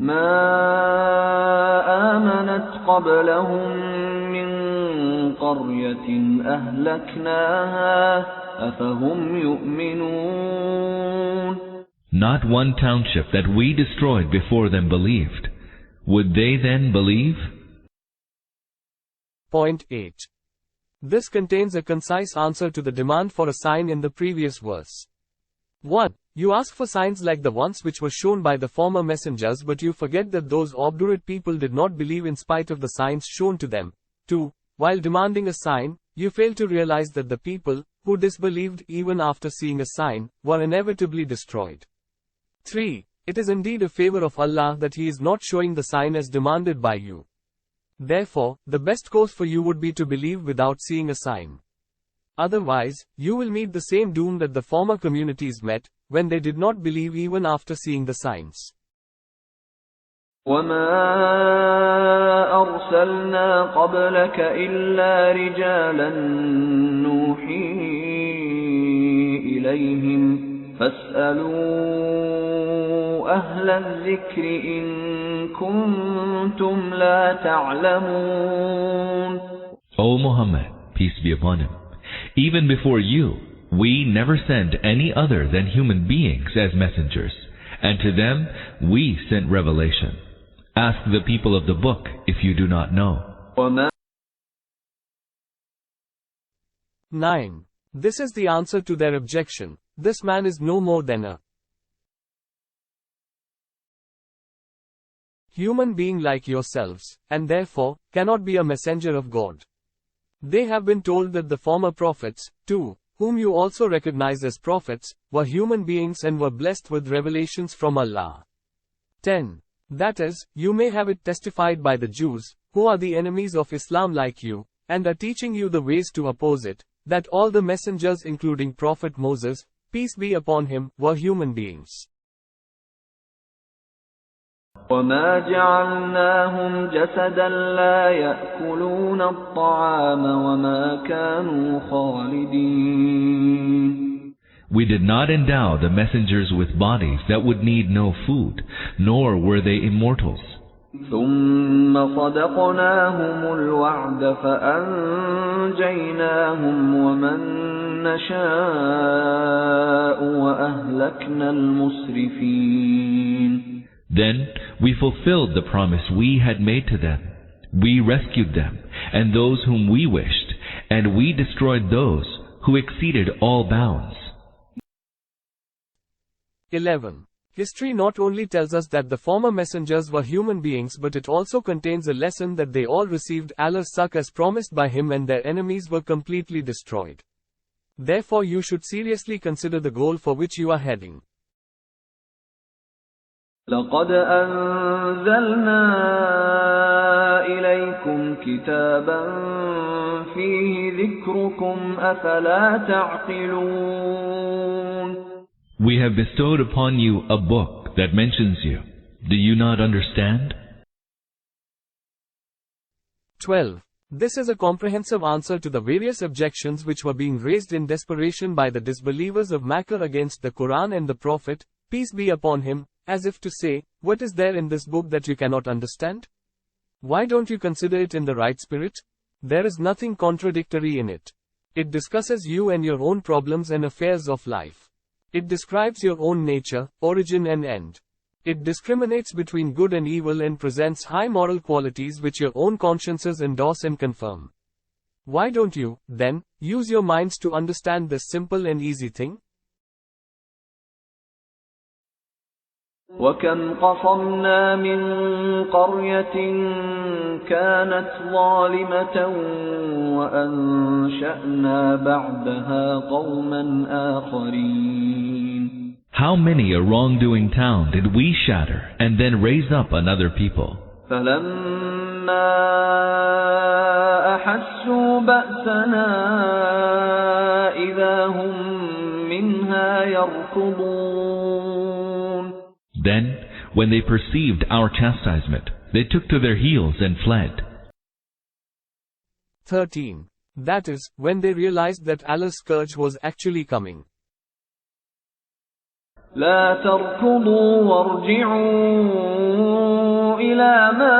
ما آمنت قبلهم من قرية أهلكناها أفهم يؤمنون. Not one township that we destroyed before them believed. Would they then believe? Point 8. This contains a concise answer to the demand for a sign in the previous verse. 1. You ask for signs like the ones which were shown by the former messengers, but you forget that those obdurate people did not believe in spite of the signs shown to them. 2. While demanding a sign, you fail to realize that the people, who disbelieved even after seeing a sign, were inevitably destroyed. 3. It is indeed a favor of Allah that He is not showing the sign as demanded by you. Therefore, the best course for you would be to believe without seeing a sign. Otherwise, you will meet the same doom that the former communities met, when they did not believe even after seeing the signs. وَمَا أَرْسَلْنَا قَبْلَكَ إِلَّا رِجَالًا نُوحِي إِلَيْهِمْ فَاسْأَلُوا أَهْلَ الذِّكْرِ إِن كُنتُمْ لَا تَعْلَمُونَ. O Muhammad, peace be upon him, even before you, we never sent any other than human beings as messengers, and to them we sent revelation. Ask the people of the book if you do not know. 9. This is the answer to their objection. This man is no more than a human being like yourselves, and therefore, cannot be a messenger of God. They have been told that the former prophets, too, whom you also recognize as prophets, were human beings and were blessed with revelations from Allah. 10. That is, you may have it testified by the Jews, who are the enemies of Islam like you, and are teaching you the ways to oppose it, that all the messengers including Prophet Moses, peace be upon him, were human beings. وَمَا جَعَلْنَاهُمْ جَسَدًا لَّا يَأْكُلُونَ الطَّعَامَ وَمَا كَانُوا خَالِدِينَ. We did not endow the messengers with bodies that would need no food, nor were they immortals. ثُمَّ صَدَقْنَاهُمُ الْوَعْدَ فَأَنجَيْنَاهُمْ وَمَن نَّشَاءُ وَأَهْلَكْنَا الْمُسْرِفِينَ. Then we fulfilled the promise we had made to them. We rescued them, and those whom we wished, and we destroyed those who exceeded all bounds. 11. History not only tells us that the former messengers were human beings, but it also contains a lesson that they all received Allah's succor as promised by Him and their enemies were completely destroyed. Therefore you should seriously consider the goal for which you are heading. لَقَدْ أَنزَلْنَا إِلَيْكُمْ كِتَابًا فِيهِ ذِكْرُكُمْ أَفَلَا تَعْقِلُونَ. We have bestowed upon you a book that mentions you. Do you not understand? 12. This is a comprehensive answer to the various objections which were being raised in desperation by the disbelievers of Makkah against the Quran and the Prophet, peace be upon him, as if to say, what is there in this book that you cannot understand? Why don't you consider it in the right spirit? There is nothing contradictory in it. It discusses you and your own problems and affairs of life. It describes your own nature, origin and end. It discriminates between good and evil and presents high moral qualities which your own consciences endorse and confirm. Why don't you, then, use your minds to understand this simple and easy thing? وَكَمْ قَصَمْنَا مِنْ قَرْيَةٍ كَانَتْ ظَالِمَةً وَأَنشَأْنَا بَعْدَهَا قَوْمًا آخَرِينَ. How many a wrongdoing town did we shatter and then raise up another people? فَلَمَّا أَحَسُّوا بَأْسَنَا إِذَا هُمْ مِنْهَا يَرْكُضُونَ. Then, when they perceived our chastisement, they took to their heels and fled. 13. That is, when they realized that Allah's scourge was actually coming. لا تركضوا وارجعوا إلا ما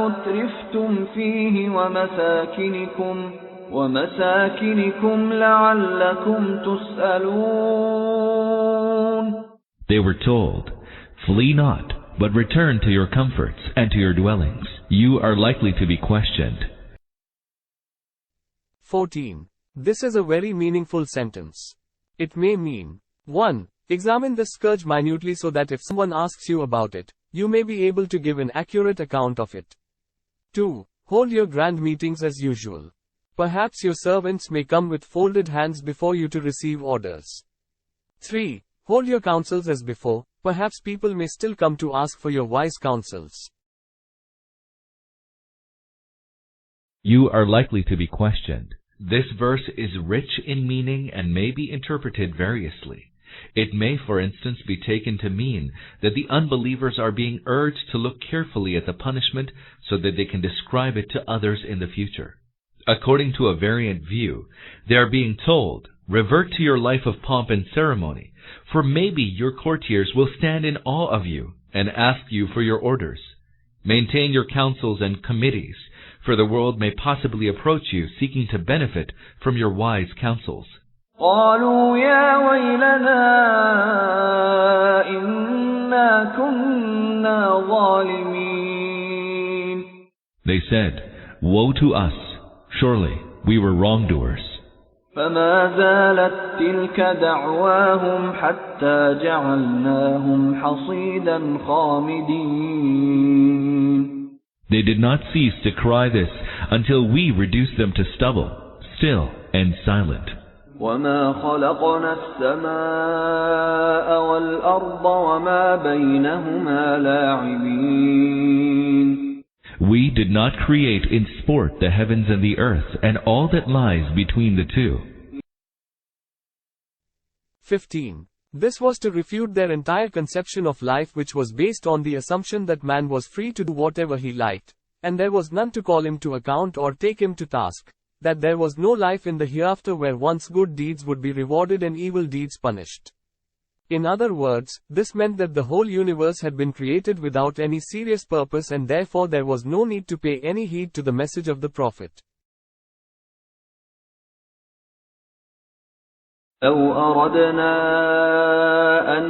أترفتم فيه ومساكنكم لعلكم تسألون. They were told, "Flee not, but return to your comforts and to your dwellings. You are likely to be questioned." 14. This is a very meaningful sentence. It may mean 1. Examine the scourge minutely so that if someone asks you about it, you may be able to give an accurate account of it. 2. Hold your grand meetings as usual. Perhaps your servants may come with folded hands before you to receive orders. 3. Hold your counsels as before. Perhaps people may still come to ask for your wise counsels. You are likely to be questioned. This verse is rich in meaning and may be interpreted variously. It may, for instance, be taken to mean that the unbelievers are being urged to look carefully at the punishment so that they can describe it to others in the future. According to a variant view, they are being told, "Revert to your life of pomp and ceremony, for maybe your courtiers will stand in awe of you and ask you for your orders. Maintain your councils and committees, for the world may possibly approach you seeking to benefit from your wise counsels." قالوا يا ويلنا إنا كنا ظالمين. They said, "Woe to us! Surely we were wrongdoers." فما زالت تلك دعواهم حتى جعلناهم حصيدا خامدين. They did not cease to cry this until we reduced them to stubble, still and silent. وما خلقنا السماء والأرض وما بينهما لاعبين. We did not create in sport the heavens and the earth and all that lies between the two. 15. This was to refute their entire conception of life, which was based on the assumption that man was free to do whatever he liked, and there was none to call him to account or take him to task, that there was no life in the hereafter where one's good deeds would be rewarded and evil deeds punished. In other words, this meant that the whole universe had been created without any serious purpose, and therefore there was no need to pay any heed to the message of the Prophet. لو أردنا أن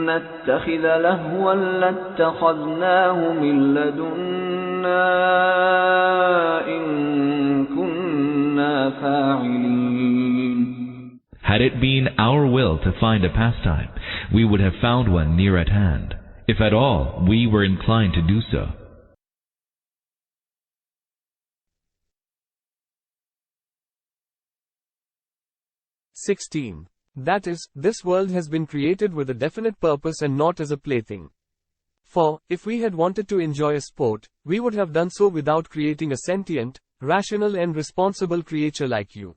نتخذ لهوا لاتخذناه من لدنا إن كنا فاعلين. Had it been our will to find a pastime, we would have found one near at hand, if at all we were inclined to do so. 16. That is, this world has been created with a definite purpose and not as a plaything. For, if we had wanted to enjoy a sport, we would have done so without creating a sentient, rational and responsible creature like you.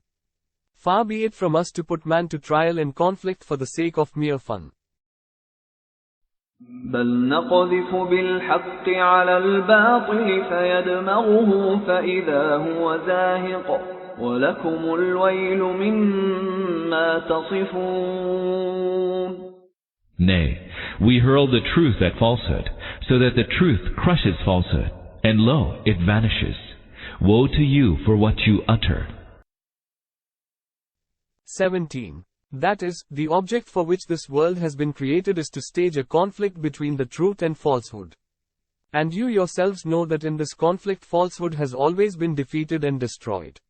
Far be it from us to put man to trial and conflict for the sake of mere fun. بل نقذف بالحق على الباطل فيدمغه فإذا هو زاهق ولكم الويل مما تصفون. Nay, we hurl the truth at falsehood, so that the truth crushes falsehood, and lo, it vanishes. Woe to you for what you utter. 17. That is, the object for which this world has been created is to stage a conflict between the truth and falsehood. And you yourselves know that in this conflict falsehood has always been defeated and destroyed.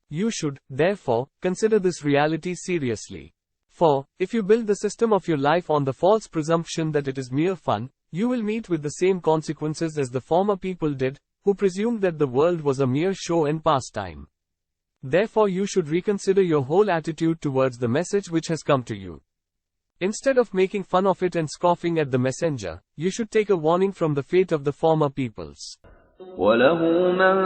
You should, therefore, consider this reality seriously. For, if you build the system of your life on the false presumption that it is mere fun, you will meet with the same consequences as the former people did, who presumed that the world was a mere show and pastime. Therefore you should reconsider your whole attitude towards the message which has come to you. Instead of making fun of it and scoffing at the messenger, you should take a warning from the fate of the former peoples. وَلَهُ مَنْ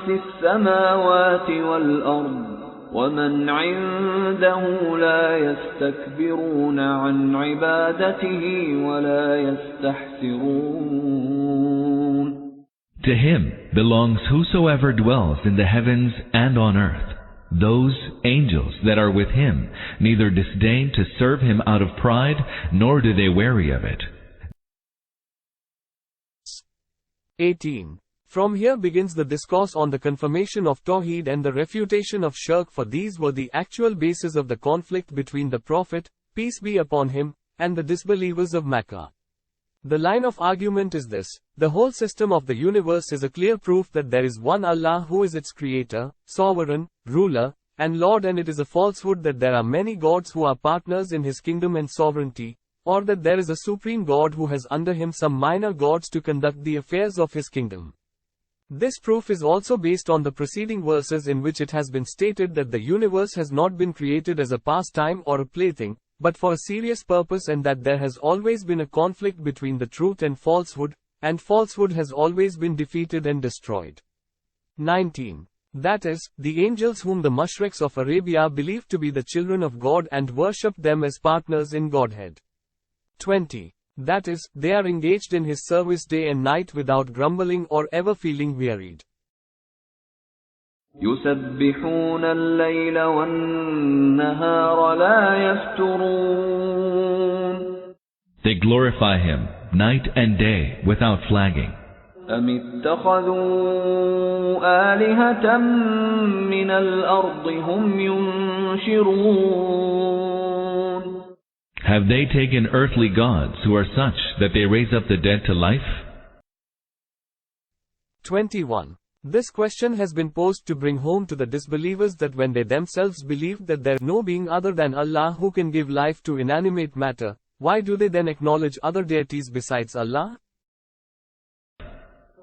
فِي السَّمَاوَاتِ وَالْأَرْضِ وَمَنْ عِنْدَهُ لَا يَسْتَكْبِرُونَ عَنْ عِبَادَتِهِ وَلَا يَسْتَحْسِرُونَ. To him belongs whosoever dwells in the heavens and on earth. Those angels that are with him neither disdain to serve him out of pride, nor do they weary of it. 18. From here begins the discourse on the confirmation of Tawheed and the refutation of Shirk, for these were the actual basis of the conflict between the Prophet, peace be upon him, and the disbelievers of Mecca. The line of argument is this: the whole system of the universe is a clear proof that there is one Allah who is its creator, sovereign, ruler, and Lord, and it is a falsehood that there are many gods who are partners in his kingdom and sovereignty, or that there is a supreme God who has under him some minor gods to conduct the affairs of his kingdom. This proof is also based on the preceding verses in which it has been stated that the universe has not been created as a pastime or a plaything, but for a serious purpose, and that there has always been a conflict between the truth and falsehood has always been defeated and destroyed. 19. That is, the angels whom the Mushriks of Arabia believed to be the children of God and worshipped them as partners in Godhead. 20. That is, they are engaged in his service day and night without grumbling or ever feeling wearied. يسبحون الليل والنهار لا يفترون. They glorify him night and day without flagging. أم اتخذوا آلهة من الأرض هم ينشرون. Have they taken earthly gods who are such that they raise up the dead to life? 21. This question has been posed to bring home to the disbelievers that when they themselves believed that there is no being other than Allah who can give life to inanimate matter, why do they then acknowledge other deities besides Allah?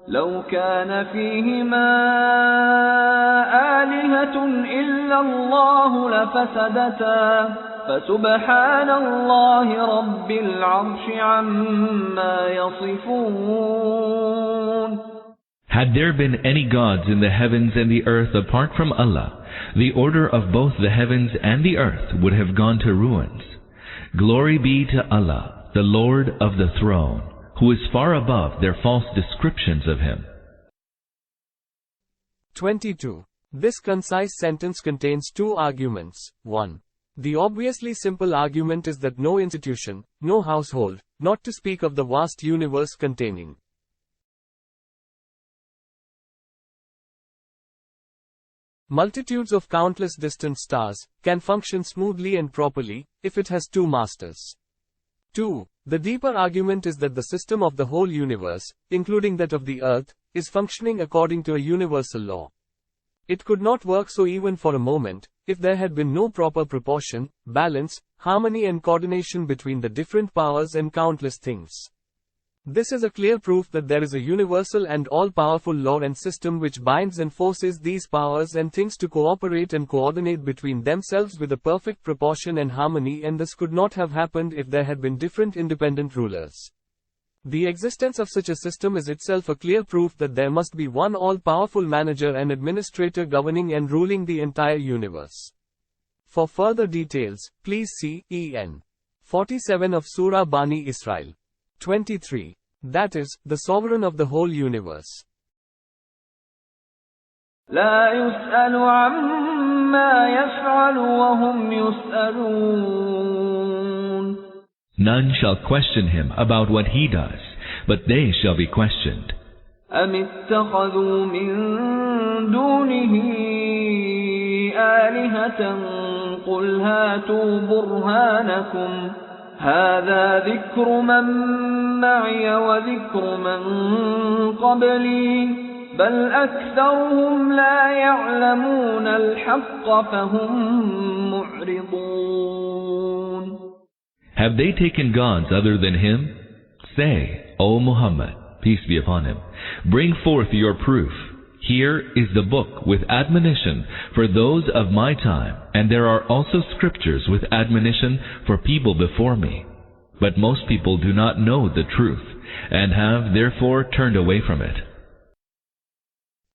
لو كان فيهما آلهة إلا الله لفسدتا فسبحان الله رب العرش عما يصفون. Had there been any gods in the heavens and the earth apart from Allah, the order of both the heavens and the earth would have gone to ruins. Glory be to Allah, the Lord of the throne, who is far above their false descriptions of him. 22. This concise sentence contains two arguments. 1. The obviously simple argument is that no institution, no household, not to speak of the vast universe containing multitudes of countless distant stars, can function smoothly and properly, if it has two masters. 2. The deeper argument is that the system of the whole universe, including that of the earth, is functioning according to a universal law. It could not work so even for a moment, if there had been no proper proportion, balance, harmony and coordination between the different powers and countless things. This is a clear proof that there is a universal and all-powerful law and system which binds and forces these powers and things to cooperate and coordinate between themselves with a perfect proportion and harmony, and this could not have happened if there had been different independent rulers. The existence of such a system is itself a clear proof that there must be one all-powerful manager and administrator governing and ruling the entire universe. For further details, please see En. 47 of Surah Bani Israel. 23. That is, the sovereign of the whole universe. لا يسأل عما يفعل وهم يسألون. None shall question him about what he does, but they shall be questioned. أم اتخذوا من دونه آلهة قل هاتوا برهانكم هذا ذكر من معي وذكر من قبلي بل أكثرهم لا يعلمون الحق فهم معرضون. Have they taken gods other than him? Say, O Muhammad, peace be upon him, bring forth your proof. Here is the book with admonition for those of my time, and there are also scriptures with admonition for people before me. But most people do not know the truth, and have therefore turned away from it.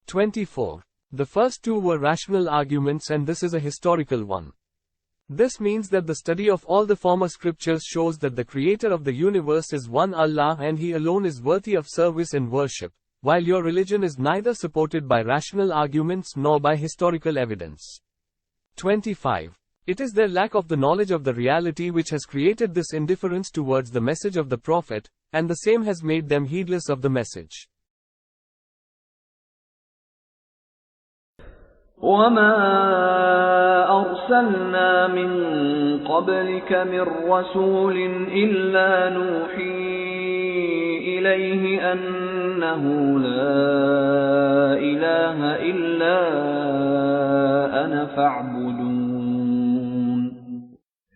24. The first two were rational arguments, and this is a historical one. This means that the study of all the former scriptures shows that the creator of the universe is one Allah and he alone is worthy of service and worship, while your religion is neither supported by rational arguments nor by historical evidence. 25. It is their lack of the knowledge of the reality which has created this indifference towards the message of the Prophet, and the same has made them heedless of the message. وَمَا أَرْسَلْنَا مِن قَبْلِكَ مِن رَّسُولٍ إِلَّا نُوحِي إِلَيْهِ أَنَّهُ لَا إِلَٰهَ إِلَّا أَنَا فَاعْبُدُونِ.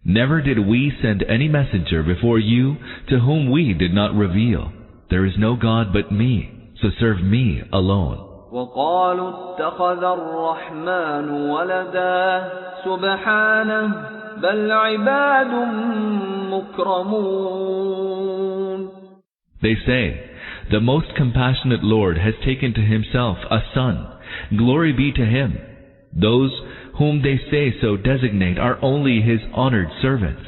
Never did we send any messenger before you to whom we did not reveal, there is no God but me, so serve me alone. وَقَالُوا اتَّخَذَ الرَّحْمَنُ وَلَدًا سُبْحَانَهُ بَلْ عِبَادٌ مُكْرَمُونَ. They say, the most compassionate Lord has taken to himself a son. Glory be to him. Those whom they say so designate are only his honored servants.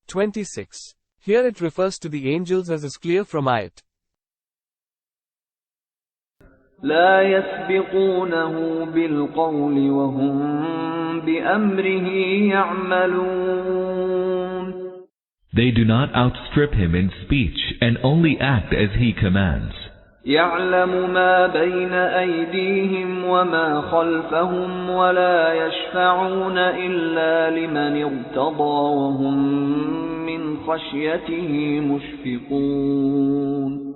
26. Here it refers to the angels as is clear from ayat. لا يسبقونه بالقول وهم بأمره يعملون. They do not outstrip him in speech and only act as he commands. يعلم ما بين أيديهم وما خلفهم ولا يشفعون إلا لمن ارتضى وهم من خشيته مشفقون.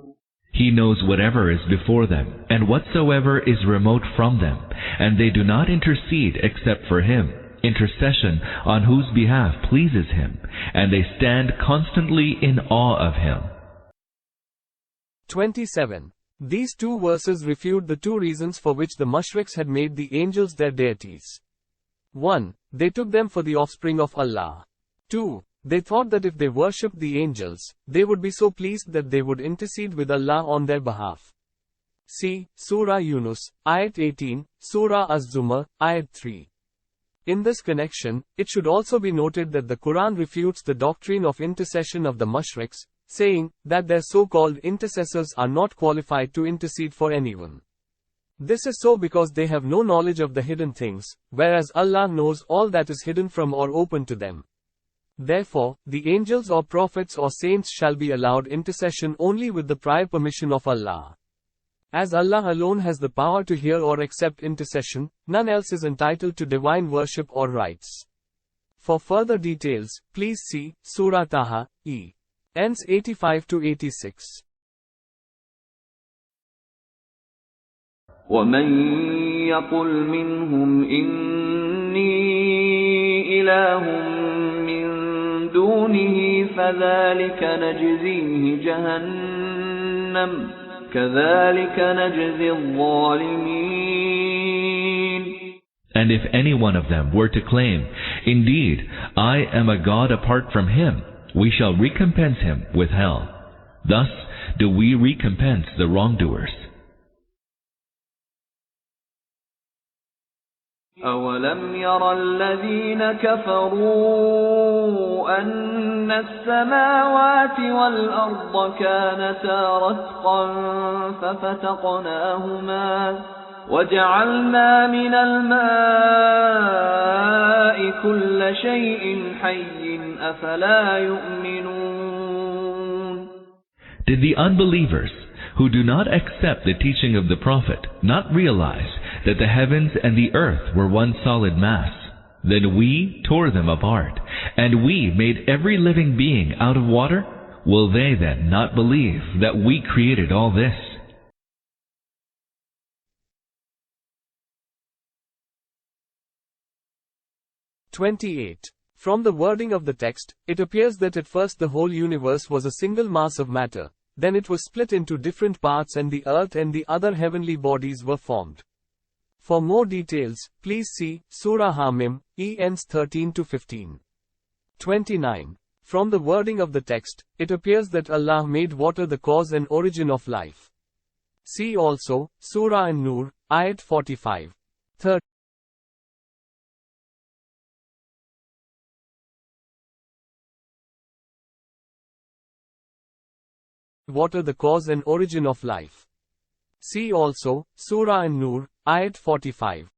He knows whatever is before them and whatsoever is remote from them, and they do not intercede except for him, intercession on whose behalf pleases him, and they stand constantly in awe of him. 27. These two verses refute the two reasons for which the mushriks had made the angels their deities. 1. They took them for the offspring of Allah. 2. They thought that if they worshipped the angels, they would be so pleased that they would intercede with Allah on their behalf. See Surah Yunus, Ayat 18, Surah Az-Zumar, Ayat 3. In this connection, it should also be noted that the Quran refutes the doctrine of intercession of the mushriks, saying that their so-called intercessors are not qualified to intercede for anyone. This is so because they have no knowledge of the hidden things, whereas Allah knows all that is hidden from or open to them. Therefore, the angels or prophets or saints shall be allowed intercession only with the prior permission of Allah. As Allah alone has the power to hear or accept intercession, none else is entitled to divine worship or rights. For further details, please see Surah Taha, E. Ends 85-86. وَمَن يَقُلْ مِنْهُمْ إِنِّي إِلَٰهٌ مِّن دُونِهِ فَذَلِكَ نَجْزِيهِ جَهَنَّمَ كَذَلِكَ نَجْزِي الظَّالِمِينَ. And if any one of them were to claim, indeed, I am a God apart from him, we shall recompense him with hell. Thus do we recompense the wrongdoers. أَوَلَمْ يَرَ الَّذِينَ كَفَرُوا أَنَّ السَّمَاوَاتِ وَالْأَرْضَ كَانَتَا رَتْقًا فَفَتَقْنَاهُمَا وَجَعَلْنَا مِنَ الْمَاءِ كُلَّ شَيْءٍ حَيٍّ أَفَلَا يُؤْمِنُونَ. Did the unbelievers, who do not accept the teaching of the Prophet, not realize that the heavens and the earth were one solid mass? Then we tore them apart, and we made every living being out of water? Will they then not believe that we created all this? From the wording of the text, it appears that at first the whole universe was a single mass of matter, then it was split into different parts and the earth and the other heavenly bodies were formed. For more details, please see Surah Hamim, ends 13-15. 29. From the wording of the text, it appears that Allah made water the cause and origin of life. See also Surah An-Nur, Ayat 45. 30. Water the cause and origin of life. See also Surah An-Nur, Ayat 45.